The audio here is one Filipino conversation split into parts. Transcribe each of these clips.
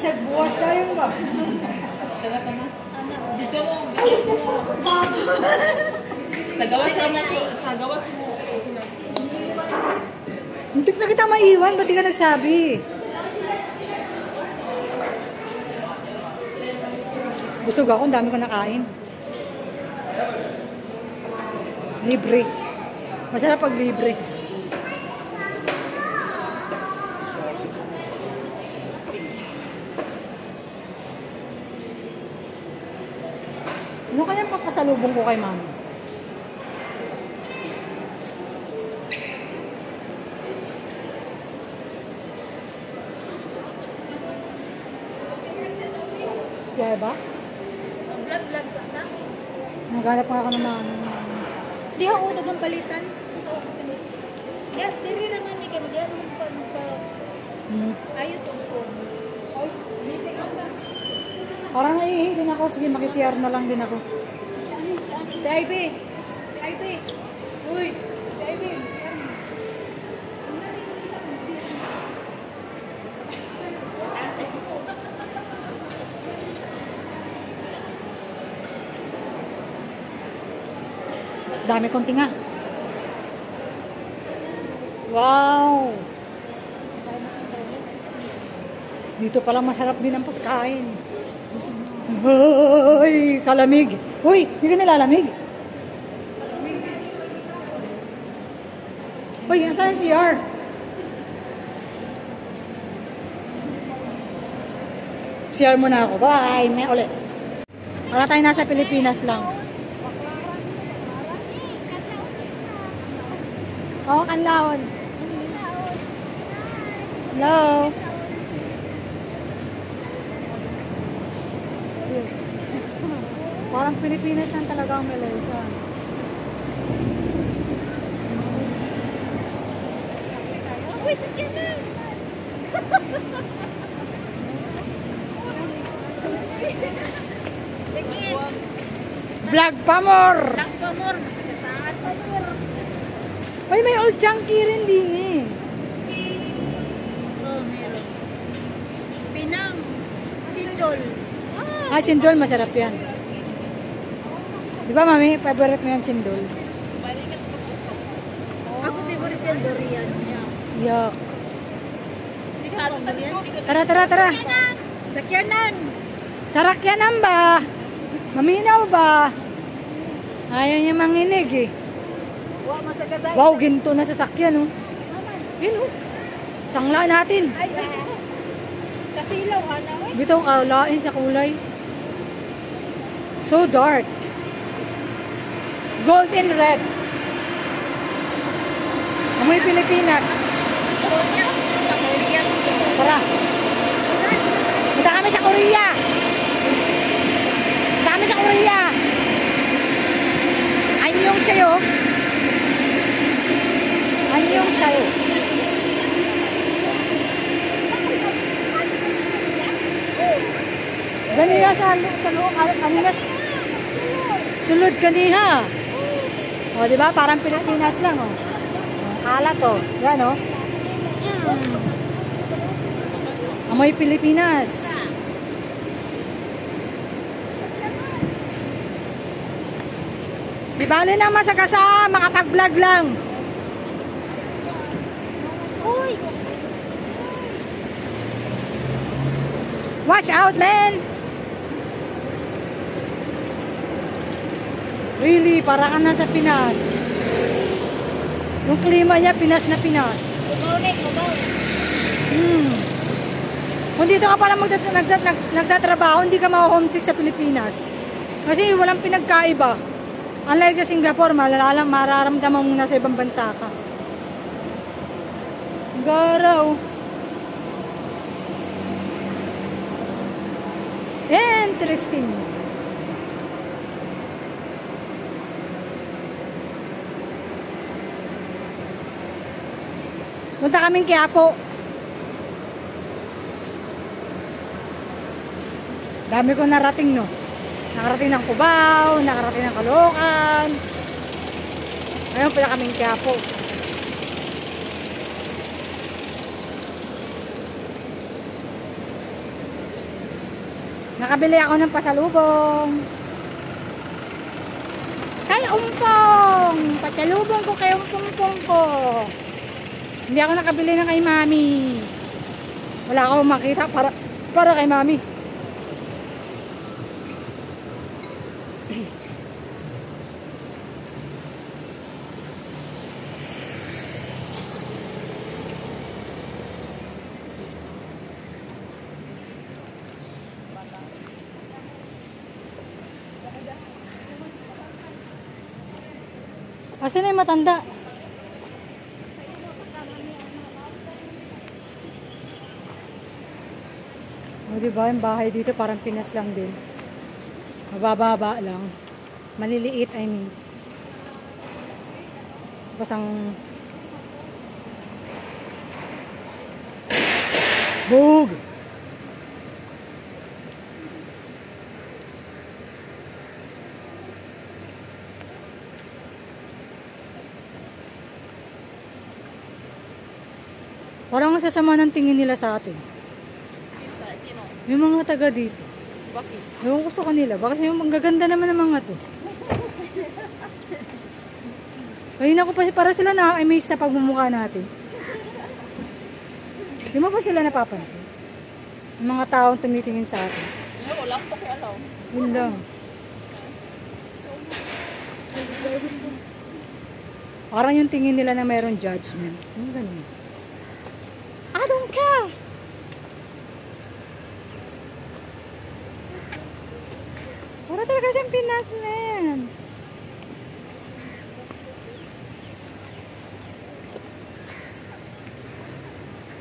Bisag buwas tayo ba? Tara. Dito mo. Ay, isa po. Sa gawas mo. Muntik na kita maiwan, ba't di ka nagsabi? Busog ako, ang dami ko nakain. Libre. Masarap pag libre. Ano kayang papasalubong ko kay mama? Siya ba? Vlog sana. Naghanap nga ako ng mga Di ako nagang palitan. Ya, diri naman ni kami diyan magpa ayos ang phone. Ay, busy ka ba? Parang naihi din ako. Sige, makishare na lang din ako. Daibe. Uy, Daibe. Dami kong tinga. Wow! Dito pala masarap din ang pagkain. Ay, kalamig. Uy, hindi ka nilalamig. Uy, saan si CR? CR muna ako. Bye! May ulit. Wala tayo nasa Pilipinas lang. Oo, kanlaon. Hello. Parang Pilipinas lang talaga ang Malaysia. Uy, sakyan na! Sakyan! Vlog pa more! Vlog pa more! Masagasaan pa more! Uy, may old chunky rin din eh. Oh, meron. Pinang. Cindol. Cindol, masarap yan. Di ba, mami? Favorite mo yan, cindol? Ako favorite yan, durian. Yuck. Hindi ka pa durian? Tara. Sakyanan! Sarakyanan ba? Maminaw ba? Ayaw niya manginig eh. Masagasaan. Wow, ginto na sasakyan oh. Yun oh. Sangla natin. Ay, kasilaw, ano eh? Dito ang kaulain sa kulay. So dark. Gold and red. Amoy Pilipinas. Tara. Punta kami sa Korea. Anyong sa'yo. Anyong sa'yo. Ganiya sa loob. Sulod kaniha. O, diba? Parang Pilipinas lang, o. Kalat, o. Yan, o. Amoy Pilipinas. Di bali na masagasa, makapag-vlog lang. Uy! Watch out, man! Really, para ka na sa Pinas. Yung klima niya, Pinas na Pinas. Kung dito ka pala nagtatrabaho, hindi ka ma-homesick sa Pilipinas. Kasi walang pinagkaiba. Unlike sa Singapore, mararamdaman mo na sa ibang bansa ka. Garaw. Interesting. Punta kaming Quiapo. Dami ko narating, no? Nakarating ng Cubao, nakarating ng Caloocan. Ngayon pala kaming Quiapo. Nakabili ako ng pasalubong. Kay Umpong! Pasalubong ko kay Umpong ko. Hindi ako nakabili na kay Mami. Wala akong makita para kay Mami. Asan na yung matanda? O diba, yung bahay dito parang Pinas lang din. Mababa lang. Maliliit, I mean. Tapos ang bug! Parang sasama ng tingin nila sa atin. Sino? Yung mga taga dito. Bakit? Ewan ko sa kanila. Baka kasi yung gaganda naman ng mga to. Ayun ako pa, para sila na-amaze sa pagmumukha natin. Di mo ba sila napapansin? Yung mga taong tumitingin sa atin. Wala akong pakialaw. Yun lang. Parang yung tingin nila na mayroong judgment. Yung ganun. I don't care. Para talaga siyang Pinas na yan.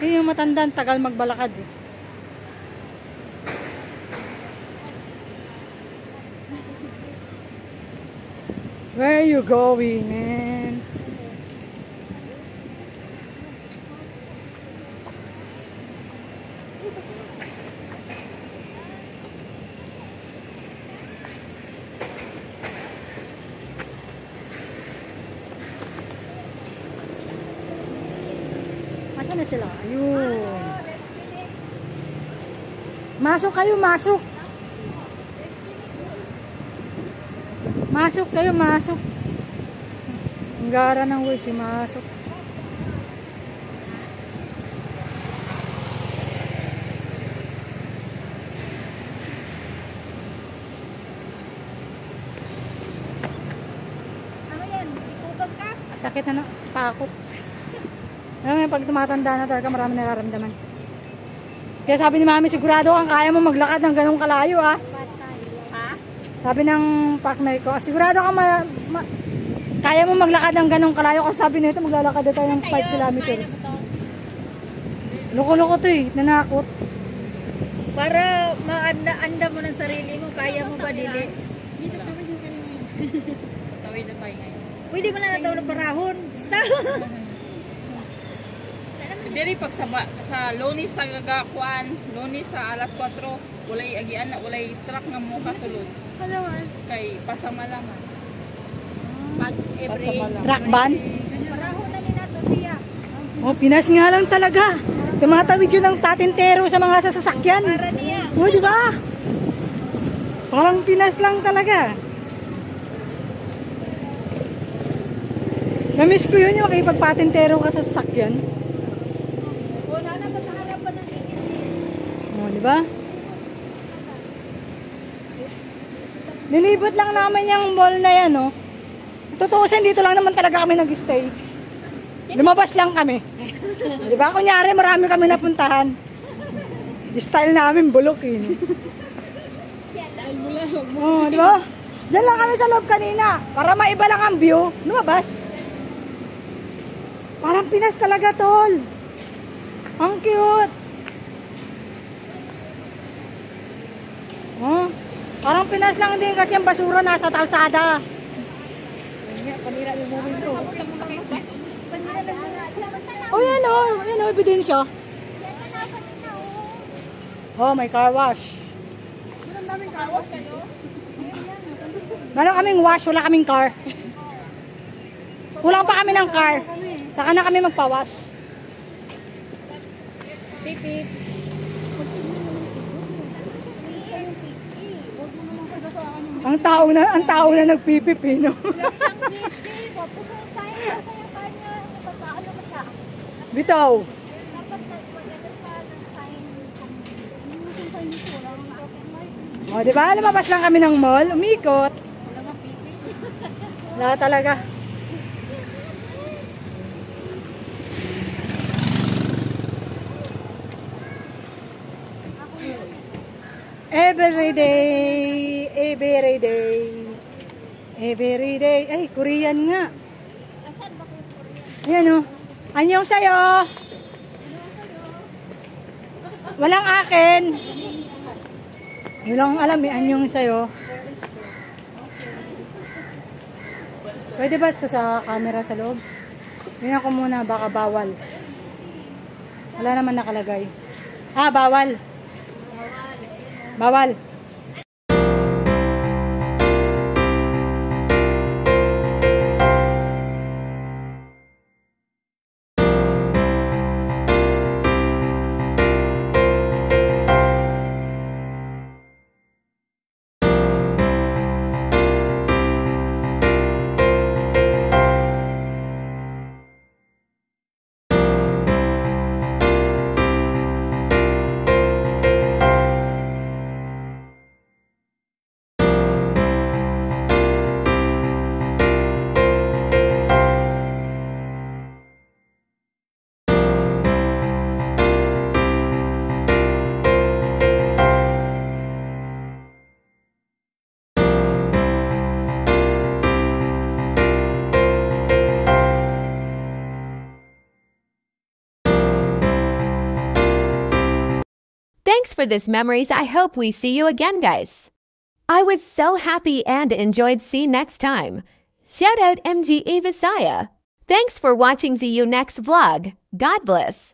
Yung matanda, tagal magbalakad eh. Where are you going, man? Asan na sila? Ayun. Masok kayo, masok. Masok kayo, masok. Ang gara ng words, masok. Ano yan? Itugang ka? Sakit na pakot. Alam mo, pag tumatanda na talaga marami nararamdaman. Kaya sabi ni Mami, sigurado kang kaya mo maglakad ng ganong kalayo, ha? Ha? Sabi ng partner ko, sigurado kang kaya mo maglakad ng ganong kalayo. Kasi sabi nito, maglalakad na tayo ng 5 kilometers. Loko-loko to eh, nanakot. Para maanda mo ng sarili mo, kaya mo ba dili? Tawid na tayo ngayon. Pwede mo na nataw na parahon. Basta. Diri pag sa Lunes sa gagakuan, Lunes sa alas 4, walay agian na walay truck nga mo kasulod. Halaman. Kay pasama lang. Pag every Truck ban? parahon na ni nato siya. Oh, Pinas nga lang talaga. Tumatawid yun ng patintero sa mga sasakyan. Para niya. Oh, di ba? Parang Pinas lang talaga. Namiss ko yun yung makipagpatintero ka sa sasakyan. Wala na sa harapan ng ikis. Oh, di ba? Nilibot lang naman yung mall na yan, oh. Tutuusin, dito lang naman talaga kami nag-stay. Lumabas lang kami. Di ba? Kunyari, marami kami napuntahan. Style namin, bulok eh. Oh, di ba? Diyan lang kami sa loob kanina. Para maiba lang ang view. Lumabas. Parang Pinas talaga, tol. Ang cute. Oh, parang Pinas lang din kasi ang basura nasa kalsada. Panira yung moment ko. Oh, yan o. Yan o, ebidensya. Oh, may car wash. Meron kaming wash, wala kaming car. Kulang pa kami ng car. Saka na kami magpa-wash. Pip, pip. Ang tao na nagpipipi, no? Lahat siyang pipi. Pupunta tayo sa kanya. Paano mo siya? Bitaw. Dapat maganda sa sign. Yung sign nito lang. O, di ba? Lumabas lang kami ng mall. Umikot. Wala talaga. Every day, every day, every day. Ay, Korean nga. Asan ba kung Korean? Ayan o. Anyong sa'yo. Walang akin. Walang alam eh, anyong sa'yo. Pwede ba ito sa camera sa loob? Tingnan ko muna, baka bawal. Wala naman nakalagay. Ah, bawal. Bawal. Thanks for this memories. I hope we see you again, guys. I was so happy and enjoyed. See you next time. Shout out MGA Visaya. Thanks for watching. See you next vlog. God bless.